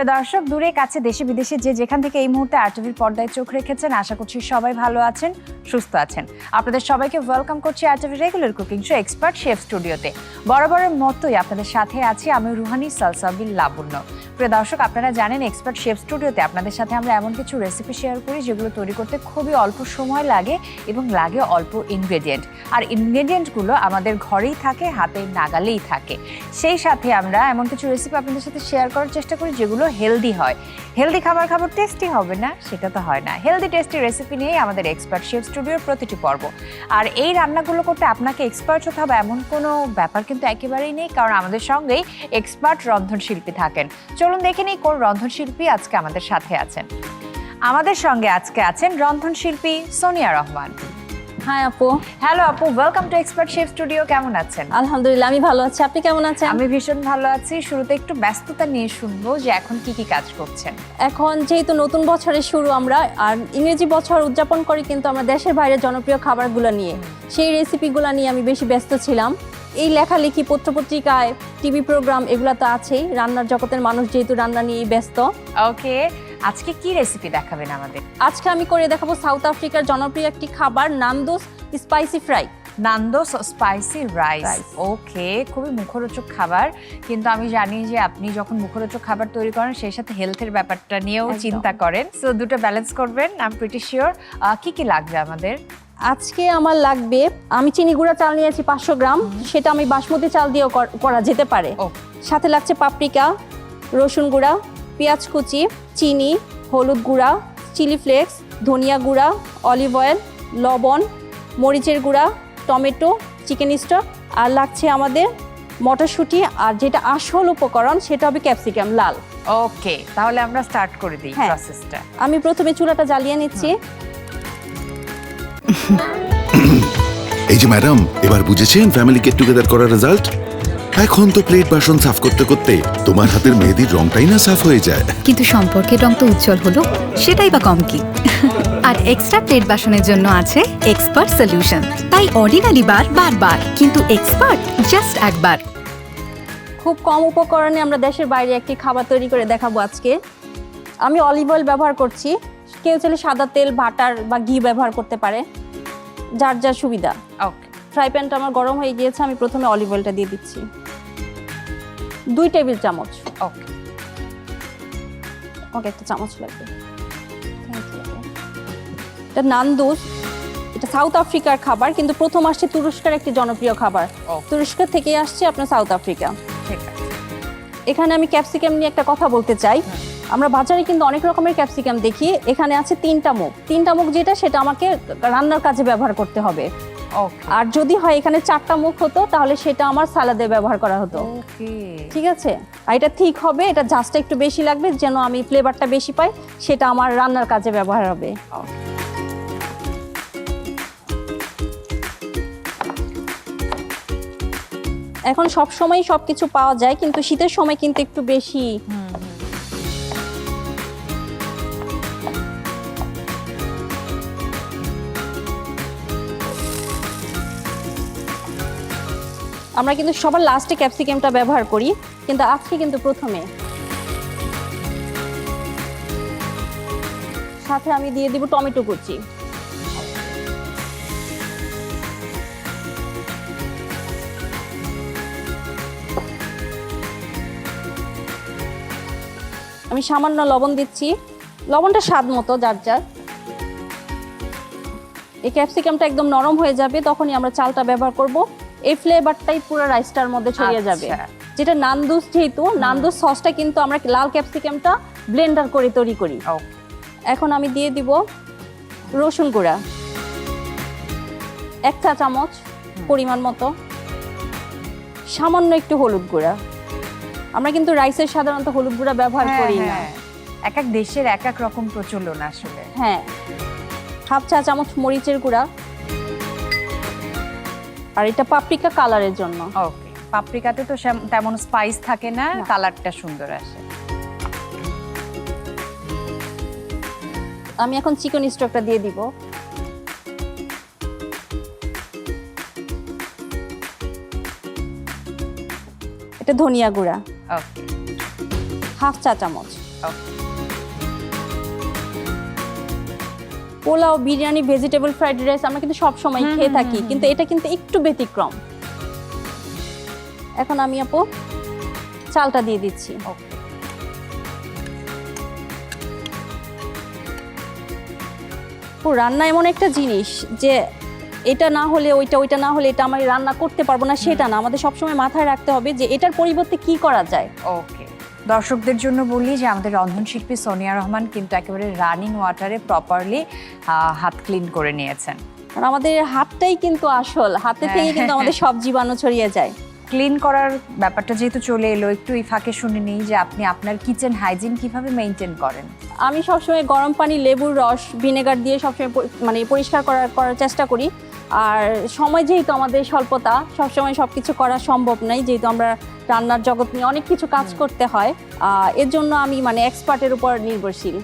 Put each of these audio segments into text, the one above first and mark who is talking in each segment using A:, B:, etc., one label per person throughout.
A: প্রিয় দর্শক, দূরে কাছে দেশে বিদেশে যে যেখান থেকে এই মুহূর্তে আরটিভির পর্দায় চোখ রেখেছেন, আশা করছি সবাই ভালো আছেন, সুস্থ আছেন। আপনাদের সবাইকে ওয়েলকাম করছি আরটিভির regular cooking show expert chef স্টুডিওতে। বরাবরের মতোই আপনাদের সাথে আছি আমি রুহানি সালসাবিল লাবণ্য। প্রিয় দর্শক, আপনারা জানেন এক্সপার্ট শেফ স্টুডিওতে আপনাদের সাথে আমরা এমন কিছু রেসিপি শেয়ার করি যেগুলো তৈরি করতে খুবই অল্প সময় লাগে এবং লাগে অল্প ইনগ্রেডিয়েন্ট। আর ইনগ্রেডিয়েন্টগুলো আমাদের ঘরেই থাকে, হাতের নাগালেই থাকে। সেই সাথে আমরা এমন কিছু রেসিপি আপনাদের সাথে শেয়ার করার চেষ্টা করি যেগুলো হেলদি হয়। হেলদি খাবার খাবার টেস্টি হবে না, সেটা তো হয় না। হেলদি টেস্টি রেসিপি নিয়েই আমাদের এক্সপার্ট শেফ স্টুডিওর প্রতিটি পর্ব। আর এই রান্নাগুলো করতে আপনাকে এক্সপার্ট হতে হবে এমন কোনো ব্যাপার কিন্তু একেবারেই নেই, কারণ আমাদের সঙ্গেই এক্সপার্ট রন্ধনশিল্পী থাকেন। চলুন দেখে নিই কোন রন্ধনশিল্পী আজকে আমাদের সাথে আছেন। আমাদের সঙ্গে আজকে আছেন রন্ধনশিল্পী সোনিয়া রহমান।
B: হাই আপু।
A: হ্যালো আপু, welcome to expert chef studio. কেমন আছেন?
B: আলহামদুলিল্লাহ, আমি ভালো আছি। আপনি কেমন আছেন?
A: আমি ভীষণ ভালো আছি। শুরুতে একটু ব্যস্ততা নিয়ে শুনবো যে এখন কি কি কাজ করছেন।
B: এখন যেহেতু নতুন বছরের শুরু, আমরা আর ইংরেজি বছর উদযাপন করি কিন্তু আমরা দেশের বাইরে জনপ্রিয় খাবারগুলো নিয়ে, সেই রেসিপিগুলো নিয়ে আমি বেশি ব্যস্ত ছিলাম। এই লেখালেখি, পত্রপত্রিকায়, টিভি প্রোগ্রাম এগুলো তো আছেই। রান্নার জগতের মানুষ যেহেতু রান্না নিয়েই ব্যস্ত।
A: ওকে, আজকে কি রেসিপি দেখাবেন আমাদের?
B: আজকে আমি করে দেখাবো সাউথ আফ্রিকার জনপ্রিয় একটি খাবার, Nando's spicy fry.
A: Nando's spicy rice. Okay, খুবই মুখরোচক খাবার, কিন্তু আমি জানি যে আপনি যখন মুখরোচক খাবার তৈরি করেন সেই সাথে হেলথের ব্যাপারটা নিয়েও চিন্তা করেন। সো দুটো ব্যালেন্স করবেন, আই এম প্রিটি শিওর। কি কি লাগবে আমাদের?
B: আজকে আমার লাগবে, আমি চিনি গুঁড়া চাল নিয়েছি 500 গ্রাম, সেটা আমি বাসমতি চাল দিয়েও করা যেতে পারে। সাথে লাগছে পাপরিকা, রসুন গুঁড়া, পেঁয়াজ কুচি, চিনি, হলুদ গুঁড়া, চিলি ফ্লেক্স, ধনিয়া গুঁড়া, অলিভ অয়েল, লবণ, মরিচের গুঁড়া, টমেটো, চিকেন স্টক, আর লাগছে আমাদের মটরশুঁটি, আর যেটা আসল উপকরণ সেটা হবে ক্যাপসিকাম লাল।
A: ওকে, তাহলে আমরা স্টার্ট করে দিই প্রসেসটা।
B: আমি প্রথমে চুলাটা জ্বালিয়ে নিচ্ছি।
C: এই যে ম্যাডাম, এবার বুঝেছেন ফ্যামিলি গেট টুগেদার করার রেজাল্ট? এখন তো প্লেট বাসন সাফ করতে করতে তোমার হাতের মেহেদির রংটাই না সাফ হয়ে যায়।
D: কিন্তু সম্পর্কের রং তো উজ্জ্বল হলো, সেটাই বা কম কি। আর এক্সট্রা প্লেট বাসনের জন্য আছে এক্সপার্ট সলিউশন। তাই অর্ডিনারি বার বারবার, কিন্তু এক্সপার্ট জাস্ট একবার।
B: খুব কম উপকরণে আমরা দেশের বাইরে একটি খাবার তৈরি করে দেখাবো আজকে। আমি অলিভ অয়েল ব্যবহার করছি, কেউ চাইলে সাদা তেল, বাটার বা ঘি ব্যবহার করতে পারে, যার যার সুবিধা।
A: ওকে,
B: ফ্রাই প্যানটা আমার গরম হয়ে গিয়েছে, আমি প্রথমে অলিভ অয়েলটা দিয়ে দিচ্ছি 2 টেবিল চামচ।
A: ওকে
B: ওকে, একটা চামচ লাগবে। এটা নান্দোস, এটা সাউথ আফ্রিকার খাবার, কিন্তু প্রথম আসছে তুরস্কের একটি জনপ্রিয় খাবার। তুরস্ক থেকে আসছে আপনার সাউথ আফ্রিকা।
A: ঠিক আছে।
B: এখানে আমি ক্যাপসিকাম নিয়ে একটা কথা বলতে চাই। আমরা বাজারে কিন্তু অনেক রকমের ক্যাপসিকাম দেখি, এখানে আছে 3টা মুখ। 3টা মুখ যেটা, সেটা আমাকে রান্নার কাজে ব্যবহার করতে হবে। আর যদি হয় এখানে 4টা মুখ হতো, তাহলে সেটা আমার সালাদে ব্যবহার করা হতো। ঠিক আছে, আর এটা ঠিক হবে, এটা জাস্টটা একটু বেশি লাগবে যেন আমি ফ্লেভারটা বেশি পাই, সেটা আমার রান্নার কাজে ব্যবহার হবে। এখন সব সময় সবকিছু পাওয়া যায়, কিন্তু শীতের সময় কিন্তু একটু বেশি। আমরা কিন্তু সবার লাস্টে ক্যাপসিকামটা ব্যবহার করি, কিন্তু আজকে কিন্তু প্রথমে। সাথে আমি দিয়ে দিব টমেটো কুচি। আমি সামান্য লবণ দিচ্ছি, লবণটা স্বাদ মতো যার যার। এই ক্যাপসিকামটা একদম নরম হয়ে যাবে, তখনই আমরা চালটা ব্যবহার করব। এই ফ্লেভারটাই পুরো রাইসটার মধ্যে ছড়িয়ে যাবে। যেটা নান্দোস, যেহেতু নান্দোস সসটা কিন্তু আমরা লাল ক্যাপসিকামটা ব্লেন্ডার করে তৈরি করি। এখন আমি দিয়ে দিব রসুন গুঁড়া 1 চা চামচ পরিমাণ মতো, সামান্য একটু হলুদ গুঁড়া। আমরা কিন্তু রাইসের সাধারণত হলুদ গুঁড়া ব্যবহার করি না,
A: এক এক দেশের এক এক রকম প্রচলন আসলে।
B: হ্যাঁ, 1/2 চা চামচ মরিচের গুঁড়া, আর এটা পাপরিকা কালারের জন্য।
A: ওকে, পাপরিকাতে তো তেমন স্পাইস থাকে না, কালারটা সুন্দর আসে।
B: আমি এখন চিকেন স্টকটা দিয়ে দিব। এটা ধনিয়া গুঁড়া
A: ওকে,
B: 1/2 চা চামচ। Pulao, biryani, vegetable fried rice আমরা কিন্তু সব সময় খেয়ে থাকি, কিন্তু এটা কিন্তু একটু ব্যতিক্রম। এখন আমি আপু চালটা দিয়ে দিচ্ছি। রান্না এমন একটা জিনিস যে এটা না হলে ওইটা, ওইটা না হলে এটা আমি রান্না করতে পারবো না, সেটা না। আমাদের সবসময় মাথায় রাখতে হবে যে এটার পরিবর্তে কি করা যায়।
A: ওকে, দর্শকদের জন্য বলি যে আমাদের রন্ধনশিল্পী সোনিয়া রহমান কিন্তু একেবারে রানিং ওয়াটারে প্রপারলি হাত ক্লিন করে নিয়েছেন।
B: আর আমাদের হাতটাই কিন্তু আসল, হাতে থেকে কিন্তু আমাদের সব জীবাণু ছড়িয়ে যায়।
A: ক্লিন করার ব্যাপারটা যেহেতু চলে এলো, একটু এই ফাঁকে শুনে নিই যে আপনি আপনার কিচেন হাইজিন কিভাবে মেনটেন করেন।
B: আমি সবসময় গরম পানি, লেবুর রস, ভিনেগার দিয়ে সবসময় মানে পরিষ্কার করার চেষ্টা করি। আর সময় যেহেতু আমাদের স্বল্পতা, সবসময় সবকিছু করা সম্ভব নয়, যেহেতু আমরা রান্নার জগৎ নিয়ে অনেক কিছু কাজ করতে হয়, এর জন্য আমি মানে এক্সপার্টের উপর নির্ভরশীল।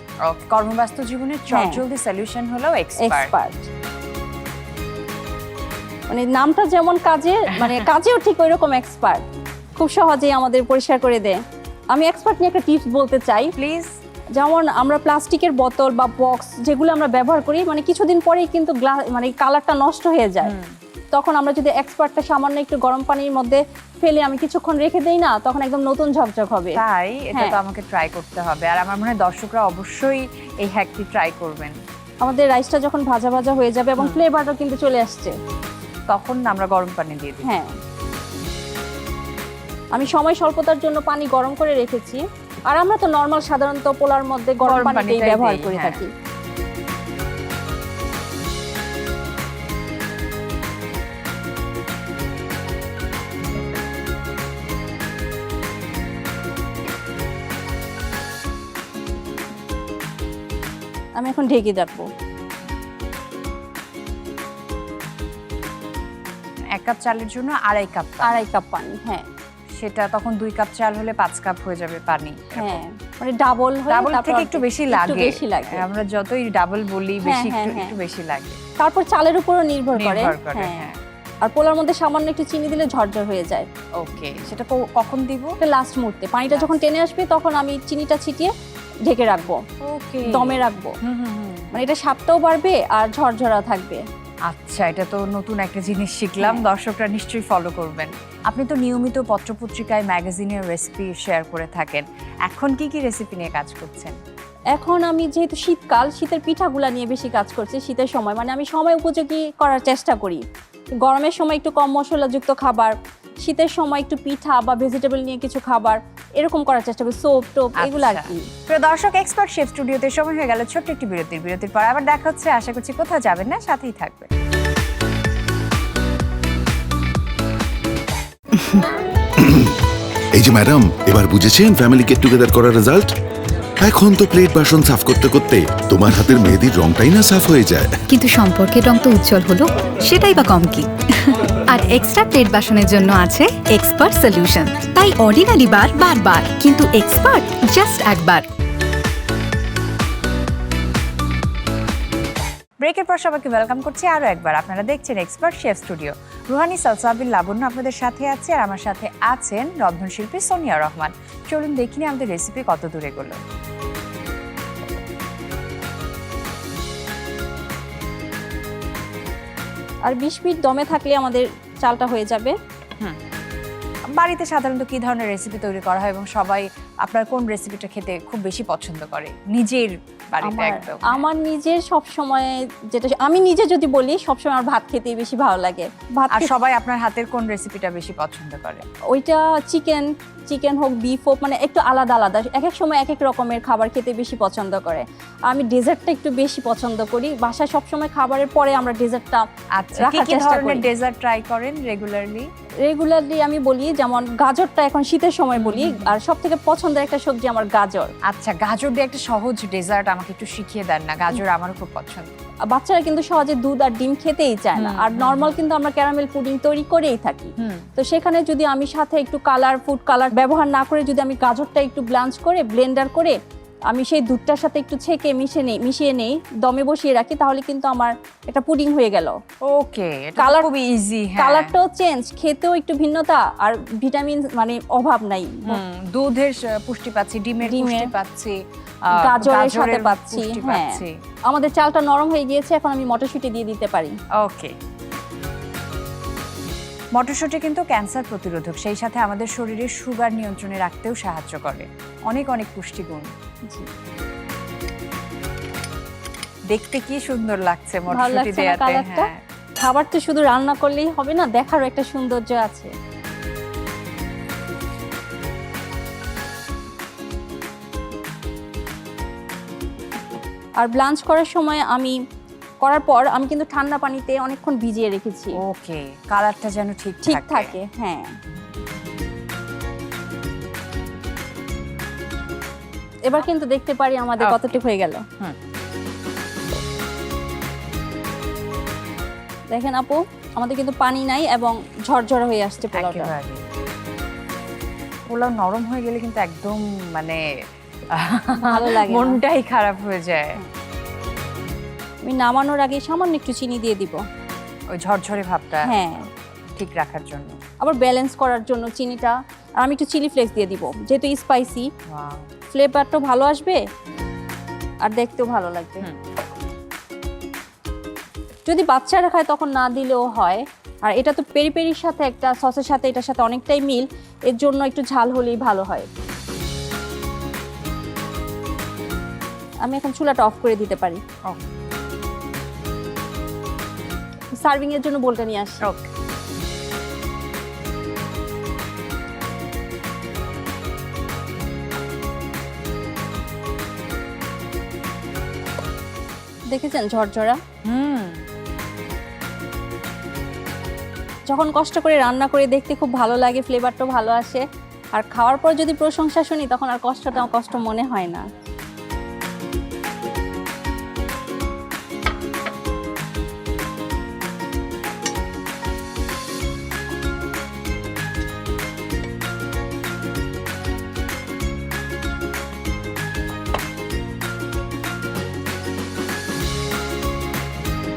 A: কর্মব্যস্ত জীবনের চটজলদি সলিউশন হলো এক্সপার্ট।
B: মানে নামটা যেমন কাজে, মানে কাজেও ঠিক ওই রকম এক্সপার্ট, খুব সহজেই আমাদের পরিষ্কার করে দেয়। আমি এক্সপার্ট নিয়ে একটা টিপস বলতে চাই
A: প্লিজ।
B: যেমন আমরা প্লাস্টিকের বোতল বা বক্স যেগুলো আমরা ব্যবহার করি, মানে কিছুদিন পরেই কিন্তু মানে কালারটা নষ্ট হয়ে যায়। তখন আমরা যদি এক্সপার্টটা সামান্য একটু গরম পানির মধ্যে ফেলে আমি কিছুক্ষণ রেখে দেই না, তখন একদম নতুন ঝকঝক হবে।
A: তাই এটা তো আমাকে ট্রাই করতে হবে, আর আমার মনে হয় দর্শকরা অবশ্যই এই হ্যাকটি ট্রাই করবেন।
B: আমাদের রাইসটা যখন ভাজা ভাজা হয়ে যাবে এবং ফ্লেভারটা কিন্তু চলে আসছে,
A: তখন আমরা গরম পানি দিয়ে দিই।
B: হ্যাঁ, আমি সময় স্বল্পতার জন্য পানি গরম করে রেখেছি। আর আমরা তো নরমাল সাধারণত পোলার মধ্যে গরম পানিটাই ব্যবহার করে থাকি। আমি এখন ঢেকে রাখবো।
A: 1 কাপ চালের জন্য 2.5 কাপ,
B: 2.5 কাপ পানি। হ্যাঁ,
A: সেটা তখন 2 কাপ চাল হলে 5 কাপ হয়ে যাবে পানি।
B: হ্যাঁ, মানে ডাবল
A: থেকে একটু বেশি লাগে। আমরা যতই ডাবল বলি বেশি একটু বেশি লাগে।
B: তারপর চালের উপরও নির্ভর করে। হ্যাঁ, আর পোলার মধ্যে সামান্য একটু চিনি দিলে ঝরঝর হয়ে যায়।
A: ওকে, সেটা কখন দিব?
B: লাস্ট মুহূর্তে পানিটা যখন টেনে আসবে তখন আমি চিনিটা ছিটিয়ে ঢেকে রাখবো।
A: ওকে,
B: দমে রাখবো। মানে এটা স্বাদটাও বাড়বে আর ঝরঝরা থাকবে।
A: আচ্ছা, এটা তো নতুন একটা জিনিস শিখলাম, দর্শকরা নিশ্চয়ই ফলো করবেন। আপনি তো নিয়মিত পত্রপত্রিকায়, ম্যাগাজিনের রেসিপি শেয়ার করে থাকেন, এখন কি কি রেসিপি নিয়ে কাজ করছেন?
B: এখন আমি যেহেতু শীতকাল, শীতের পিঠাগুলা নিয়ে বেশি কাজ করছি। শীতের সময় মানে আমি সময় উপযোগী করার চেষ্টা করি। গরমের সময় একটু কম মশলাযুক্ত খাবার, শীতের সময় একটু পিঠা বা ভেজিটেবল নিয়ে কিছু খাবার, এরকম করার চেষ্টা করি। সোপ টোপ এগুলো আর কি।
A: প্রিয় দর্শক, এক্সপার্ট শেফ স্টুডিওতে সময় হয়ে গেল ছোট্ট একটি বিরতির পর আবার দেখা হচ্ছে। আশা করছি কোথাও যাবেন না, সাথেই থাকবেন।
C: এই যে ম্যাডাম, এবার বুঝেছেন ফ্যামিলি গেট টুগেদার করার রেজাল্ট? এখন তো প্লেট বাসন সাফ করতে করতে তোমার হাতের মেহেদির রংটাই না সাফ হয়ে যায়।
D: কিন্তু সম্পর্কের রং তো উজ্জ্বল হলো, সেটাই বা কম কি। আর এক্সট্রা প্লেট বাসনের জন্য আছে এক্সপার্ট সলিউশন। তাই অর্ডিনারি বার বারবার, কিন্তু এক্সপার্ট জাস্ট একবার।
A: ব্রেকের পর সবাইকে ওয়েলকাম করছি আরও একবার। আপনারা দেখছেন expert chef studio. Ruhani Salsabil Labonno আপনাদের সাথে আছে, আর আমার সাথে আছেন রন্ধনশিল্পী সোনিয়া রহমান। চলুন দেখিনি আমাদের রেসিপি কত দূর এগোলো।
B: আর 20 মিনিট দমে থাকলে আমাদের চালটা হয়ে যাবে।
A: বাড়িতে সাধারণত কি ধরনের রেসিপি তৈরি করা হয় এবং সবাই আপনার কোন রেসিপিটা খেতে খুব বেশি পছন্দ করে নিজের বাড়িতে? একদম
B: আমার নিজের সব সময়, যেটা আমি নিজে যদি বলি, সবসময় আমার ভাত খেতেই বেশি ভালো লাগে।
A: আর সবাই আপনার হাতের কোন রেসিপিটা বেশি পছন্দ করে?
B: ওইটা চিকেন হোক, বিফ হোক, মানে একটু আলাদা আলাদা, এক এক সময় এক এক রকমের খাবার খেতে বেশি পছন্দ করে। আমি ডেজার্টটা একটু বেশি পছন্দ করি। বাসায় সবসময় খাবারের পরে আমরা ডেজার্টটা রাখার চেষ্টা করি।
A: ডেজার্ট ট্রাই করেন রেগুলারলি?
B: আমি বলি, যেমন গাজরটা এখন শীতের সময় বলি, আর সব থেকে পছন্দের একটা সবজি আমার গাজর।
A: আচ্ছা, গাজর দিয়ে একটা সহজ ডেজার্ট আমাকে একটু শিখিয়ে দেন না, গাজর আমারও খুব পছন্দ।
B: বাচ্চারা কিন্তু সহজে দুধ আর ডিম খেতেই চায় না, আর নর্মাল কিন্তু আমরা ক্যারামেল পুডিং তৈরি করেই থাকি। তো সেখানে যদি আমি সাথে একটু ফুড কালার ব্যবহার না করে যদি আমি গাজরটা একটু ব্লাঞ্চ করে ব্লেন্ডার করে আমি সেই দুধটার সাথে একটু ছেঁকে মিশিয়ে নেই, দমে বসিয়ে রাখি, তাহলে কিন্তু আমার একটা পুডিং হয়ে গেল।
A: ওকে, এটা
B: কালার
A: খুব ইজি।
B: কালারটাও চেঞ্জ, খেতেও একটু ভিন্নতা, আর ভিটামিন মানে অভাব নাই।
A: দুধের পুষ্টি পাচ্ছি, ডিমের পুষ্টি পাচ্ছি,
B: গাজরের সাথে পাচ্ছি।
A: পুষ্টি
B: হ্যাঁ,
A: পাচ্ছি।
B: আমাদের চালটা নরম হয়ে গিয়েছে, এখন আমি মটরশুঁটি দিয়ে দিতে পারি।
A: ওকে, মটরশুঁটি কিন্তু ক্যান্সার প্রতিরোধক, সেই সাথে আমাদের শরীরে সুগার নিয়ন্ত্রণে রাখতেও সাহায্য করে, অনেক অনেক পুষ্টিগুণ।
B: জি,
A: দেখতে কি সুন্দর লাগছে
B: ভালো
A: মটরশুঁটি
B: লাগছে না
A: দেয়াতে।
B: কালারটা?
A: হ্যাঁ,
B: খাবার তো শুধু রান্না করলেই হবে না, দেখারও একটা সৌন্দর্য আছে। আর ব্লাঞ্চ করার সময় করার পর আমি কিন্তু ঠান্ডা পানিতে অনেকক্ষণ ভিজিয়ে রেখেছি।
A: ওকে, কালারটা যেন ঠিক
B: ঠিক থাকে। হ্যাঁ, এবার কিন্তু দেখতে পারি আমাদের
A: Okay.
B: কতটুকু হয়ে গেল। দেখেন আপু, আমাদের কিন্তু পানি নাই এবং ঝরঝরা হয়ে আসছে পোলাওটা।
A: একেবারে। পোলাও নরম হয়ে গেলে কিন্তু একদম মানে
B: ভালো লাগে না।
A: মনটাই খারাপ হয়ে যায়।
B: আমি নামানোর আগে সামান্য একটু চিনি দিয়ে দিব।
A: ওই ঝরঝরে ভাবটা
B: হ্যাঁ,
A: ঠিক রাখার জন্য।
B: আবার ব্যালেন্স করার জন্য চিনিটা। আর আমি একটু চিলি ফ্লেক্স দিয়ে দিব, যেহেতু স্পাইসি,
A: Wow.
B: ফ্লেভারটাও ভালো আসবে আর দেখতেও ভালো লাগবে। যদি বাচ্চারা খায় তখন না দিলেও হয়। আর এটা তো পেরি পেরির সাথে একটা সসের সাথে এটার সাথে অনেকটাই মিল, এর জন্য একটু ঝাল হলেই ভালো হয়। আমি এখন চুলাটা অফ করে দিতে পারি। সার্ভিং এর জন্য বোলটা নিয়ে আসি।
A: ওকে,
B: দেখেছেন ঝরঝরা?
A: হুম,
B: যখন কষ্ট করে রান্না করে দেখতে খুব ভালো লাগে, ফ্লেভারটাও ভালো আসে, আর খাওয়ার পর যদি প্রশংসা শুনি তখন আর কষ্ট মনে হয় না।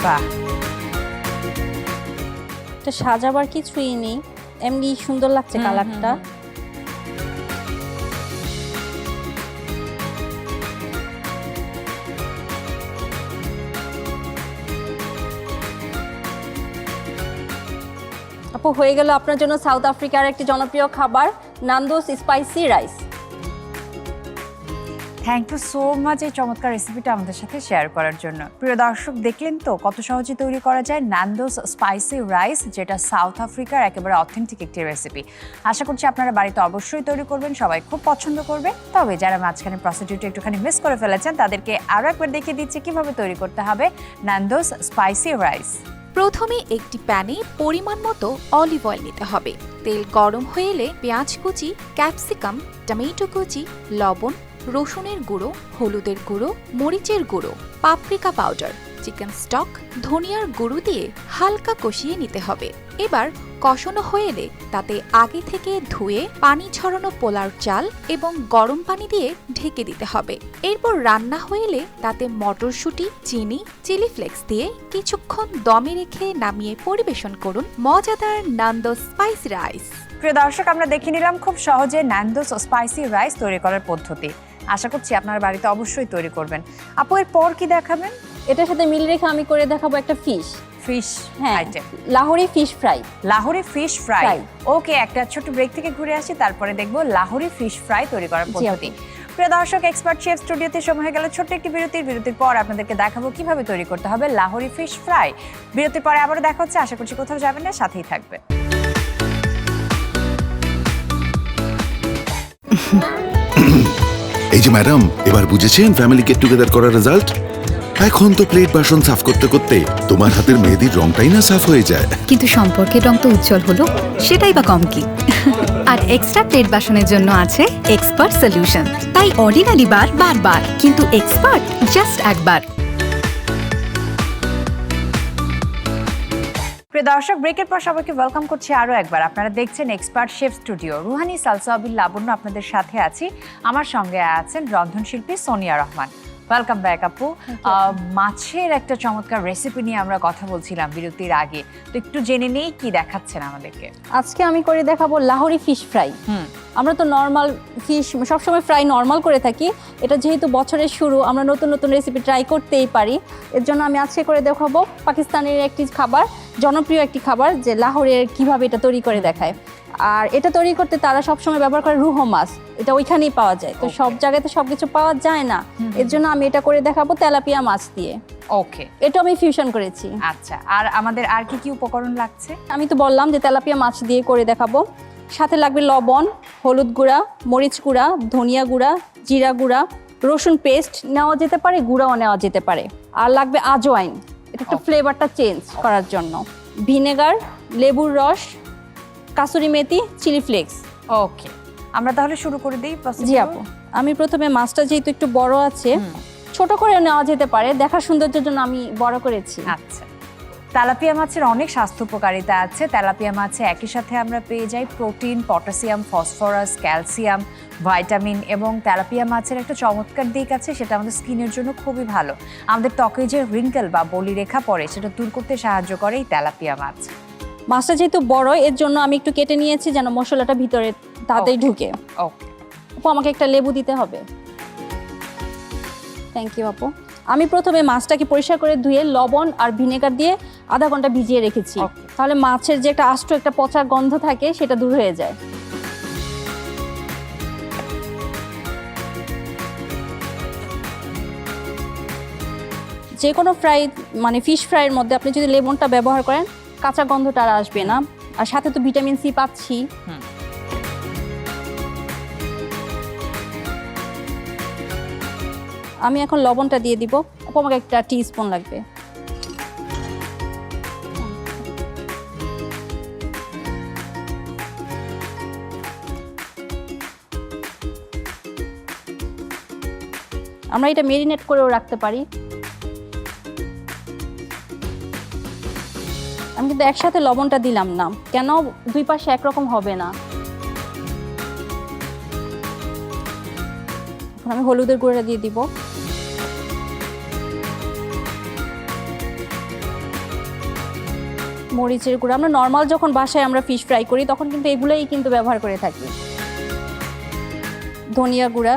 A: বাহ,
B: এটা সাজাবার কিছুই নেই, এমনি সুন্দর লাগছে কালারটা। আপু, হয়ে গেল আপনার জন্য সাউথ আফ্রিকার একটি জনপ্রিয় খাবার, Nando's spicy rice.
A: Thank you so much এই চমৎকার রেসিপিটা আমাদের সাথে শেয়ার করার জন্য। প্রিয় দর্শক, দেখলেন তো কত সহজে তৈরি করা যায় নান্দোস স্পাইসি রাইস, যেটা সাউথ আফ্রিকার একেবারে অথেন্টিক একটি রেসিপি। আশা করছি আপনারা বাড়িতে অবশ্যই তৈরি করবেন, সবাই খুব পছন্দ করবে। তবে যারা মাঝখানে প্রসিডিউরটা একটুখানি মিস করে ফেলেছেন, তাদেরকে আরও একবার দেখিয়ে দিচ্ছি কিভাবে তৈরি করতে হবে নান্দোস স্পাইসি রাইস।
E: প্রথমে একটি প্যানে পরিমাণ মতো অলিভ অয়েল নিতে হবে। তেল গরম হয়ে এলে পেঁয়াজ কুচি, ক্যাপসিকাম, টমেটো কুচি, লবণ, রসুনের গুঁড়ো, হলুদের গুঁড়ো, মরিচের গুঁড়ো, পাপরিকা পাউডার, চিকেন স্টক, ধনিয়ার গুঁড়ো দিয়ে হালকা কষিয়ে নিতে হবে। এবার কষানো হয়ে এলে তাতে আগে থেকে ধুয়ে পানি ছড়ানো পোলাও চাল এবং গরম পানি দিয়ে ঢেকে দিতে হবে। এরপর রান্না হয়ে এলে তাতে মটরশুঁটি, চিনি, চিলি ফ্লেক্স দিয়ে কিছুক্ষণ দমে রেখে নামিয়ে পরিবেশন করুন মজাদার নান্দোস স্পাইসি রাইস।
A: প্রিয় দর্শক, আমরা দেখে নিলাম খুব সহজে নান্দোস স্পাইসি রাইস তৈরি করার পদ্ধতি। আশা করছি আপনার বাড়িতে অবশ্যই তৈরি করবেন। আপু, এর পর কি দেখাবেন?
B: এটার সাথে মিল রেখে আমি করে দেখাবো একটা ফিশ।
A: ফিশ
B: হ্যাঁ,
A: item,
B: Lahori fish fry.
A: Lahori fish fry.
B: Fry.
A: Okay, একটা ছোট্ট ব্রেক থেকে ঘুরে আসি, তারপরে দেখবো লাহোরি ফিশ ফ্রাই তৈরি করার
B: জি,
A: পদ্ধতি। প্রিয় দর্শক, এক্সপার্ট শেফ স্টুডিওতে সময় হয়ে গেল ছোট্ট একটি বিরতির পর আপনাদেরকে দেখাবো কিভাবে তৈরি করতে হবে লাহোরি ফিশ ফ্রাই। বিরতির পরে আবারও দেখা হচ্ছে, আশা করছি কোথাও যাবেন না, সাথেই থাকবে।
C: এই যে ম্যাডাম, এবার বুঝেছেন ফ্যামিলি গেট টুগেদার করার রেজাল্ট? এখন তো প্লেট বাসন সাফ করতে করতে তোমার হাতের মেহেদির রংটাই না সাফ হয়ে যায়।
D: কিন্তু সম্পর্কের রং তো উজ্জ্বল হলো, সেটাই বা কম কি। আর এক্সট্রা প্লেট বাসনের জন্য আছে এক্সপার্ট সলিউশন। তাই অর্ডিনারি বার বারবার, কিন্তু এক্সপার্ট জাস্ট একবার।
A: প্রিয় প্রিয় দর্শক, ব্রেকের পর সবাইকে ওয়েলকাম করছি আরও একবার। আপনারা দেখছেন expert chef studio. Ruhani Salsabil Labonno আপনাদের সাথে আছি। আমার সঙ্গে আছেন রন্ধনশিল্পী সোনিয়া রহমান। ওয়েলকাম ব্যাক আপু। মাছের একটা চমৎকার রেসিপি নিয়ে আমরা কথা বলছিলাম বিরতির আগে, তো একটু জেনে নেই কি দেখাচ্ছেন আমাদেরকে।
B: আজকে আমি করে দেখাবো লাহোরি ফিশ ফ্রাই। আমরা তো নর্মাল ফিশ সবসময় ফ্রাই নর্মাল করে থাকি, এটা যেহেতু বছরের শুরু আমরা নতুন নতুন রেসিপি ট্রাই করতেই পারি। এর জন্য আমি আজকে করে দেখাবো পাকিস্তানের একটি খাবার, জনপ্রিয় একটি খাবার, যে লাহোরের কিভাবে এটা তৈরি করে দেখায়। আর এটা তৈরি করতে তারা সবসময় ব্যবহার করে রুহ মাছ, এটা ওইখানেই পাওয়া যায়, তো সব জায়গাতে সবকিছু পাওয়া যায় না। এর জন্য আমি এটা করে দেখাবো তেলাপিয়া মাছ দিয়ে।
A: ওকে,
B: এটা আমি ফিউশন করেছি।
A: আচ্ছা, আর আমাদের আর কি কি উপকরণ লাগছে?
B: আমি তো বললাম যে তেলাপিয়া মাছ দিয়ে করে দেখাবো। সাথে লাগবে লবণ, হলুদ গুঁড়া, মরিচ গুঁড়া, ধনিয়া গুঁড়া, জিরা গুঁড়া, রসুন পেস্ট নেওয়া যেতে পারে, গুঁড়াও নেওয়া যেতে পারে। আর লাগবে আজওয়াইন, এটা একটু ফ্লেভারটা চেঞ্জ করার জন্য। ভিনেগার, লেবুর রস, কাসুরি মেথি, চিলি ফ্লেক্স।
A: ওকে, আমরা তাহলে শুরু করে দিই।
B: জি আপু, আমি প্রথমে মাছটা যেহেতু একটু বড় আছে, ছোট করে নেওয়া যেতে পারে, দেখার সৌন্দর্যের জন্য আমি বড় করেছি।
A: আচ্ছা, তেলাপিয়া মাছের অনেক স্বাস্থ্য উপকারিতা আছে। তেলাপিয়া মাছে একই সাথে আমরা পেয়ে যাই protein, potassium, phosphorus, calcium, vitamin, এবং তেলাপিয়া মাছের একটা চমৎকার দিক আছে, সেটা আমাদের স্কিনের জন্য খুবই ভালো। আমাদের ত্বকে যে রিঙ্কেল বা বলিরেখা পড়ে সেটা দূর করতে সাহায্য করে এই তেলাপিয়া মাছ।
B: মাছটা যেহেতু বড়, এর জন্য আমি একটু কেটে নিয়েছি যেন মশলাটা ভিতরে তাড়াতাড়ি ঢুকে।
A: ওকে
B: আপু, আমাকে একটা লেবু দিতে হবে। থ্যাংক ইউ আপু। আমি প্রথমে মাছটাকে পরিষ্কার করে ধুয়ে লবণ আর ভিনেগার দিয়ে আধা ঘন্টা ভিজিয়ে রেখেছি। তাহলে মাছের যে একটা আষ্ট একটা পচা গন্ধ থাকে সেটা দূর হয়ে যায়। যে কোনো ফ্রাই মানে ফিশ ফ্রাইয়ের মধ্যে আপনি যদি লেমনটা ব্যবহার করেন কাঁচা গন্ধটা আর আসবে না। আর সাথে তো ভিটামিন সি পাচ্ছি। আমি এখন লবণটা দিয়ে দিব। আপু, আমাকে একটা টিস্পুন লাগবে। আমরা এটা মেরিনেট করেও রাখতে পারি। আমি কিন্তু একসাথে লবণটা দিলাম না, কেন দুই পাশে একরকম হবে না। এখন আমি হলুদের গুঁড়া দিয়ে দিব। মরিচের গুঁড়া, আমরা নর্মাল যখন বাসায় আমরা ফিশ ফ্রাই করি তখন কিন্তু এগুলোই কিন্তু ব্যবহার করে থাকি। ধনিয়া গুঁড়া,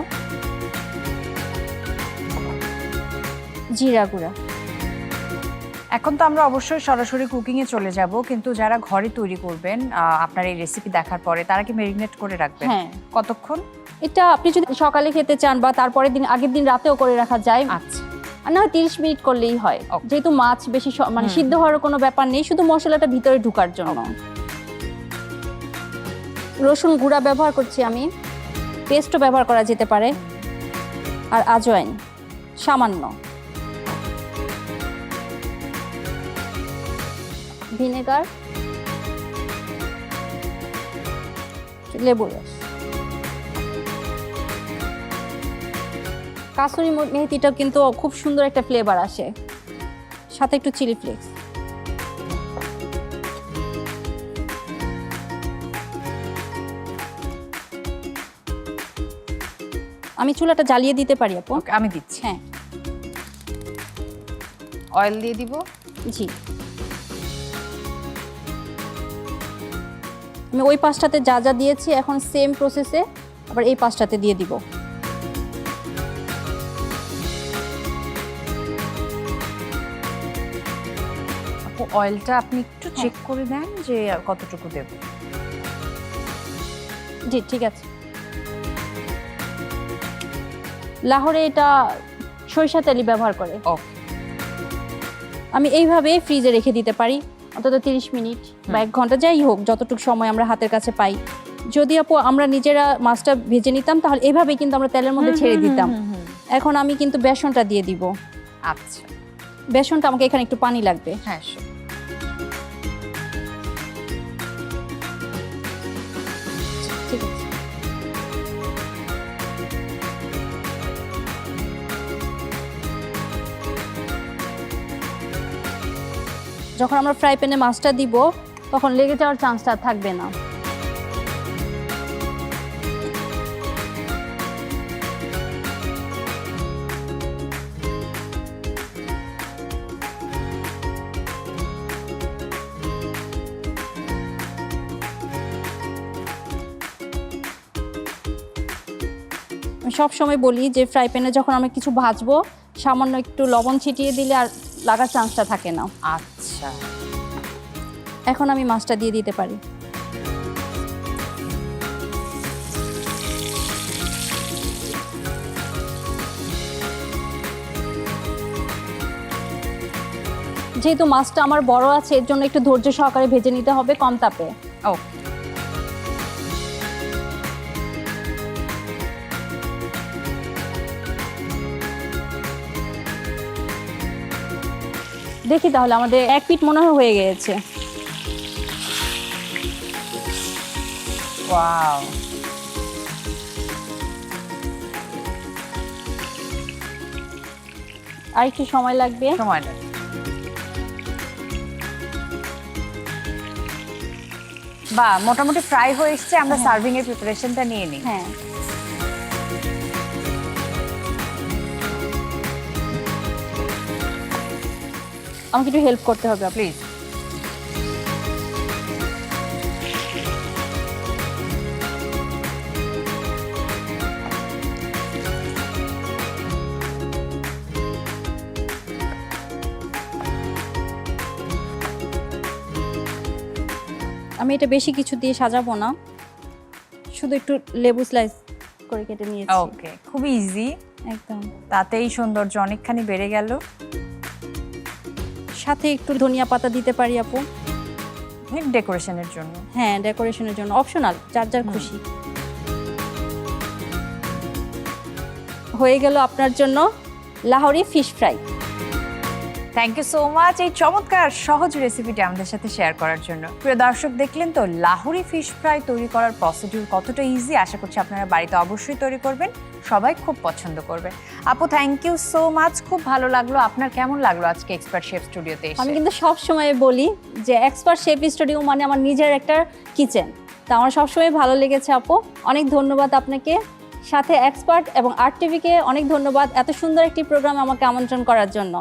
B: জিরা গুঁড়া।
A: এখন তো আমরা অবশ্যই সরাসরি কুকিংয়ে চলে যাব, কিন্তু যারা ঘরে তৈরি করবেন আপনার এই রেসিপি দেখার পরে, তারা কি মেরিনেট করে রাখবেন?
B: হ্যাঁ।
A: কতক্ষণ?
B: এটা আপনি যদি সকালে খেতে চান বা তারপরের দিন আগের দিন রাতেও করে রাখা যায়।
A: আচ্ছা,
B: আর না 30 মিনিট করলেই হয়, যেহেতু মাছ বেশি মানে সিদ্ধ হওয়ার কোনো ব্যাপার নেই, শুধু মশলাটা ভিতরে ঢোকার জন্য। রসুন গুঁড়া ব্যবহার করছি আমি, পেস্টও ব্যবহার করা যেতে পারে। আর আজওয়াইন সামান্য, ভিনেগার, লেবুর রস, কাসুরি মেথিটাও কিন্তু খুব সুন্দর একটা ফ্লেভার আসে, সাথে একটু চিলি ফ্লেক্স। আমি চুলাটা জ্বালিয়ে দিতে পারি আপু?
A: আমি দিচ্ছি।
B: হ্যাঁ,
A: অয়েল দিয়ে দিব।
B: জি, আমি ওই পাশটাতে যা যা দিয়েছি এখন সেম প্রসেসে আবার এই পাশটাতে দিয়ে দিব।
A: অয়েলটা আপনি একটু চেক করে দেন যে কতটুকু দেব।
B: জি ঠিক আছে। লাহোরে এটা সরিষা তেলই ব্যবহার করে। আমি এইভাবে ফ্রিজে রেখে দিতে পারি অন্তত 30 মিনিট বা 1 ঘন্টা, যাই হোক যতটুকু সময় আমরা হাতের কাছে পাই। যদি আপু আমরা নিজেরা মাছটা ভেজে নিতাম তাহলে এভাবে কিন্তু আমরা তেলের মধ্যে ছেড়ে দিতাম। এখন আমি কিন্তু বেসনটা দিয়ে দিব।
A: আচ্ছা,
B: বেসনটা আমাকে এখানে একটু পানি লাগবে।
A: হ্যাঁ,
B: ঠিক আছে। যখন আমরা ফ্রাই প্যানে মাছটা দিব তখন লেগে যাওয়ার চান্সটা থাকবে না। আমি সবসময় বলি যে ফ্রাই প্যানে যখন আমরা কিছু ভাজবো সামান্য একটু লবণ ছিটিয়ে দিলে আর লাগার চান্সটা থাকে না।
A: আচ্ছা,
B: এখন আমি মাছটা দিয়ে দিতে পারি। যেহেতু মাছটা আমার বড় আছে এর জন্য একটু ধৈর্য সহকারে ভেজে নিতে হবে কম তাপে।
A: ও
B: দেখি তাহলে আমাদের এক পিঠ মনে হয় হয়ে গিয়েছে।
A: ওয়াও,
B: আর একটু সময় লাগবে।
A: সময় লাগে। বা মোটামুটি ফ্রাই হয়ে এসছে, আমরা সার্ভিং এর প্রিপারেশনটা নিয়ে নিই।
B: হ্যাঁ, আমাকে একটু হেল্প করতে হবে আপনি।
A: প্লিজ।
B: আমি এটা বেশি কিছু দিয়ে সাজাবো না, শুধু একটু লেবু স্লাইস করে কেটে নিয়েছি।
A: ওকে, খুবই ইজি,
B: একদম।
A: তাতেই সৌন্দর্য অনেকখানি বেড়ে গেল।
B: সাথে একটু ধনিয়া পাতা দিতে পারি আপু।
A: ডেকোরেশনের জন্য।
B: হ্যাঁ, ডেকোরেশনের জন্য অপশনাল, যার যার খুশি। হয়ে গেল আপনার জন্য Lahori fish fry.
A: Thank you so much এই চমৎকার সহজ রেসিপিটি আমাদের সাথে শেয়ার করার জন্য। প্রিয় দর্শক, দেখলেন তো লাহোরি ফিশ ফ্রাই তৈরি করার প্রসিডিউর কতটা ইজি। আশা করছি আপনারা বাড়িতে অবশ্যই তৈরি করবেন, সবাই খুব পছন্দ করবে। আপু, থ্যাংক ইউ সো মাচ, খুব ভালো লাগলো। আপনার কেমন লাগলো আজকে এক্সপার্ট শেফ স্টুডিওতে এসে?
B: আমি কিন্তু সব সময় বলি যে এক্সপার্ট শেফ স্টুডিও মানে আমার নিজের একটা কিচেন, তা আমার সবসময় ভালো লেগেছে আপু। অনেক ধন্যবাদ আপনাকে, সাথে এক্সপার্ট এবং RTV-কে অনেক ধন্যবাদ এত সুন্দর একটি প্রোগ্রাম আমাকে আমন্ত্রণ করার জন্য।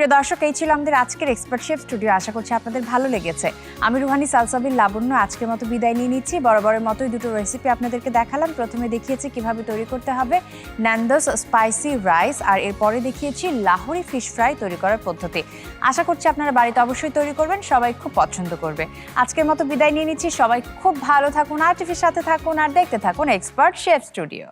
A: প্রিয় দর্শক, এই ছিল আমাদের আজকের এক্সপার্ট শেফ স্টুডিও। আশা করছি আপনাদের ভালো লেগেছে। আমি রুহানি সালসাবিল লাবণ্য আজকের মতো বিদায় নিয়ে নিচ্ছি। বরাবরের মতোই দুটো রেসিপি আপনাদেরকে দেখালাম। প্রথমে দেখিয়েছি কিভাবে তৈরি করতে হবে ন্যান্দোস স্পাইসি রাইস, আর এরপরে দেখিয়েছি লাহোরি ফিশ ফ্রাই তৈরি করার পদ্ধতি। আশা করছি আপনারা বাড়িতে অবশ্যই তৈরি করবেন, সবাই খুব পছন্দ করবে। আজকের মতো বিদায় নিয়ে নিচ্ছি। সবাই খুব ভালো থাকুন, RTV-র সাথে থাকুন, আর দেখতে থাকুন এক্সপার্ট শেফ স্টুডিও।